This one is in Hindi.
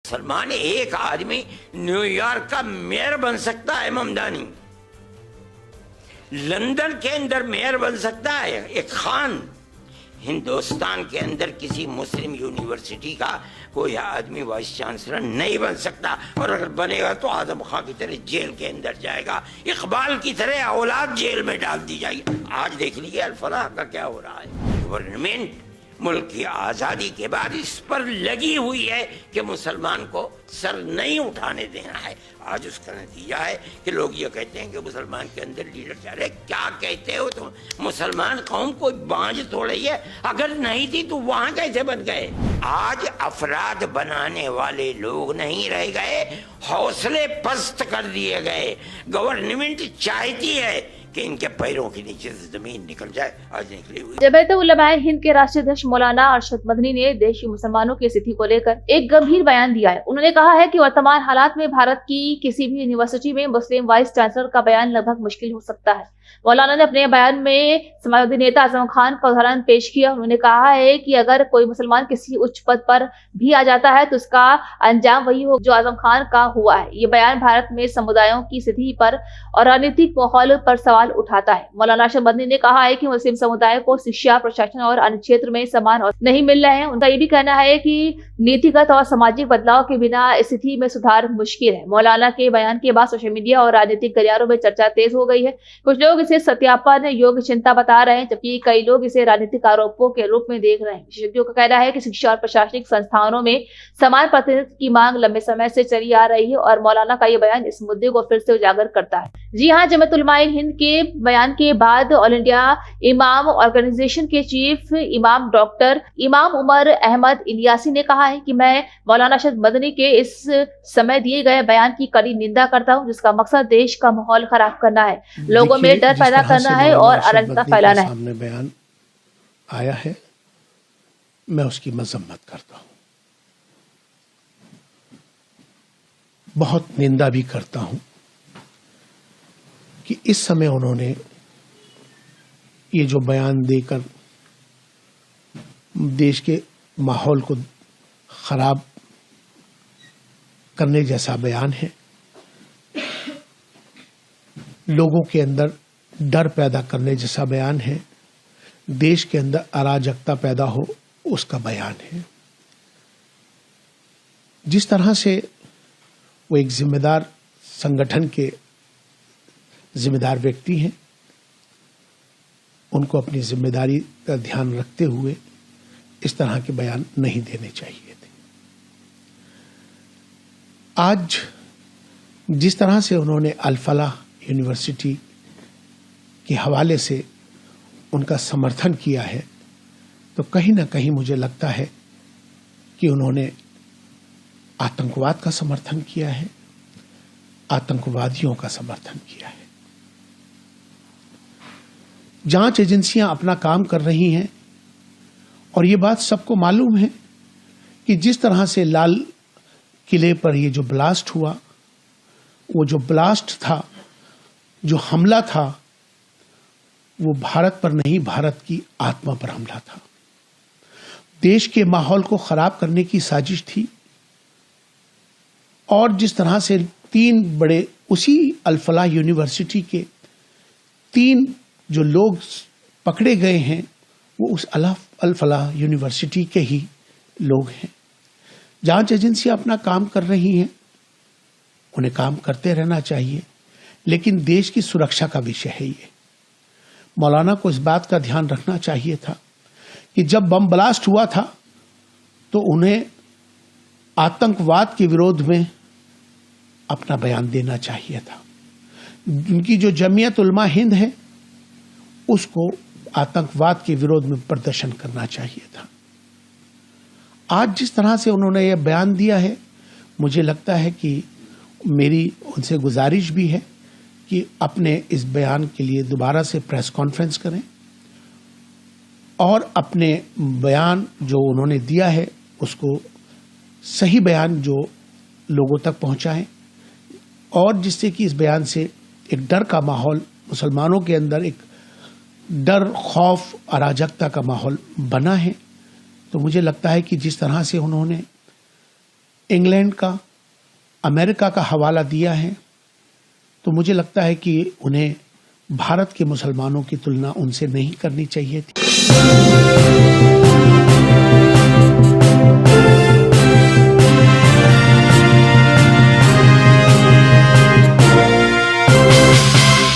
सलमान एक आदमी न्यूयॉर्क का मेयर बन सकता है, ममदानी लंदन के अंदर मेयर बन सकता है, एक खान हिंदुस्तान के अंदर किसी मुस्लिम यूनिवर्सिटी का कोई आदमी वाइस चांसलर नहीं बन सकता, और अगर बनेगा तो आजम खां की तरह जेल के अंदर जाएगा, इकबाल की तरह औलाद जेल में डाल दी जाएगी। आज देख लीजिए अल-फलाह का क्या हो रहा है। गवर्नमेंट मुल्क की आज़ादी के बाद इस पर लगी हुई है कि मुसलमान को सर नहीं उठाने देना है। आज उसका नतीजा है कि लोग ये कहते हैं कि मुसलमान के अंदर लीडर जा रहे। क्या कहते हो तुम? मुसलमान कौम कोई बांझ थोड़ी है, अगर नहीं थी तो वहां कैसे बन गए? आज अफराद बनाने वाले लोग नहीं रह गए, हौसले पस्त कर दिए गए। गवर्नमेंट चाहती है कि इनके पैरों के नीचे से जमीन निकल जाए, आज निकली हुई। जमात उलमाए हिंद के राष्ट्रीय अध्यक्ष मौलाना अरशद मदनी ने देश के मुसलमानों की स्थिति को लेकर एक गंभीर बयान दिया है। उन्होंने कहा है कि वर्तमान हालात में भारत की किसी भी यूनिवर्सिटी में मुस्लिम वाइस चांसलर का बयान लगभग मुश्किल हो सकता है। मौलाना ने अपने बयान में समाजवादी नेता आजम खान का उदाहरण पेश किया। उन्होंने कहा है कि अगर कोई मुसलमान किसी उच्च पद पर भी आ जाता है तो उसका अंजाम वही हो जो आजम खान का हुआ है। ये बयान भारत में समुदायों की स्थिति पर और राजनीतिक माहौल पर सवाल उठाता है। मौलाना अरशद मदनी ने कहा है कि मुस्लिम समुदाय को शिक्षा, प्रशासन और अन्य क्षेत्र में समान नहीं मिल रहे हैं। उनका ये भी कहना है कि नीतिगत और सामाजिक बदलाव के बिना स्थिति में सुधार मुश्किल है। मौलाना के बयान के बाद सोशल मीडिया और राजनीतिक गलियारों में चर्चा तेज हो गई है। कुछ लोग इसे सत्यापन योग्य चिंता बता रहे हैं, जबकि कई लोग इसे राजनीतिक आरोपों के रूप में देख रहे हैं। विशेषज्ञों का कहना है कि शिक्षा और प्रशासनिक संस्थानों में समान प्रतिनिधित्व की मांग लंबे समय से चली आ रही है और मौलाना का ये बयान इस मुद्दे को फिर से उजागर करता है। जी हाँ, जमात उलमाए हिंद के बयान के बाद ऑल इंडिया इमाम ऑर्गेनाइजेशन के चीफ इमाम डॉक्टर इमाम उमर अहमद इलियासी ने कहा है कि मैं मौलाना अरशद मदनी के इस समय दिए गए बयान की कड़ी निंदा करता हूं, जिसका मकसद देश का माहौल खराब करना है, लोगों में डर पैदा करना है और अराजकता फैलाना है। सामने बयान आया है, मैं उसकी मजम्मत करता हूं, बहुत निंदा भी करता हूं कि इस समय उन्होंने ये जो बयान देकर देश के माहौल को खराब करने जैसा बयान है, लोगों के अंदर डर पैदा करने जैसा बयान है, देश के अंदर अराजकता पैदा हो उसका बयान है। जिस तरह से वो एक जिम्मेदार संगठन के जिम्मेदार व्यक्ति हैं, उनको अपनी जिम्मेदारी का ध्यान रखते हुए इस तरह के बयान नहीं देने चाहिए थे। आज जिस तरह से उन्होंने अल-फलाह यूनिवर्सिटी के हवाले से उनका समर्थन किया है, तो कहीं ना कहीं मुझे लगता है कि उन्होंने आतंकवाद का समर्थन किया है, आतंकवादियों का समर्थन किया है। जांच एजेंसियां अपना काम कर रही हैं और ये बात सबको मालूम है कि जिस तरह से लाल किले पर ये जो ब्लास्ट हुआ, वो जो ब्लास्ट था, जो हमला था, वो भारत पर नहीं, भारत की आत्मा पर हमला था। देश के माहौल को खराब करने की साजिश थी। और जिस तरह से तीन बड़े उसी अल-फलाह यूनिवर्सिटी के तीन जो लोग पकड़े गए हैं, वो उस अल-फलाह यूनिवर्सिटी के ही लोग हैं। जांच एजेंसियां अपना काम कर रही हैं, उन्हें काम करते रहना चाहिए, लेकिन देश की सुरक्षा का विषय है ये। मौलाना को इस बात का ध्यान रखना चाहिए था कि जब बम ब्लास्ट हुआ था तो उन्हें आतंकवाद के विरोध में अपना बयान देना चाहिए था। उनकी जो जमीयत उलमा हिंद है, उसको आतंकवाद के विरोध में प्रदर्शन करना चाहिए था। आज जिस तरह से उन्होंने यह बयान दिया है, मुझे लगता है कि मेरी उनसे गुजारिश भी है कि अपने इस बयान के लिए दोबारा से प्रेस कॉन्फ्रेंस करें और अपने बयान जो उन्होंने दिया है उसको सही बयान जो लोगों तक पहुंचाएं, और जिससे कि इस बयान से एक डर का माहौल मुसलमानों के अंदर, एक डर, खौफ, अराजकता का माहौल बना है। तो मुझे लगता है कि जिस तरह से उन्होंने इंग्लैंड का, अमेरिका का हवाला दिया है, तो मुझे लगता है कि उन्हें भारत के मुसलमानों की तुलना उनसे नहीं करनी चाहिए थी।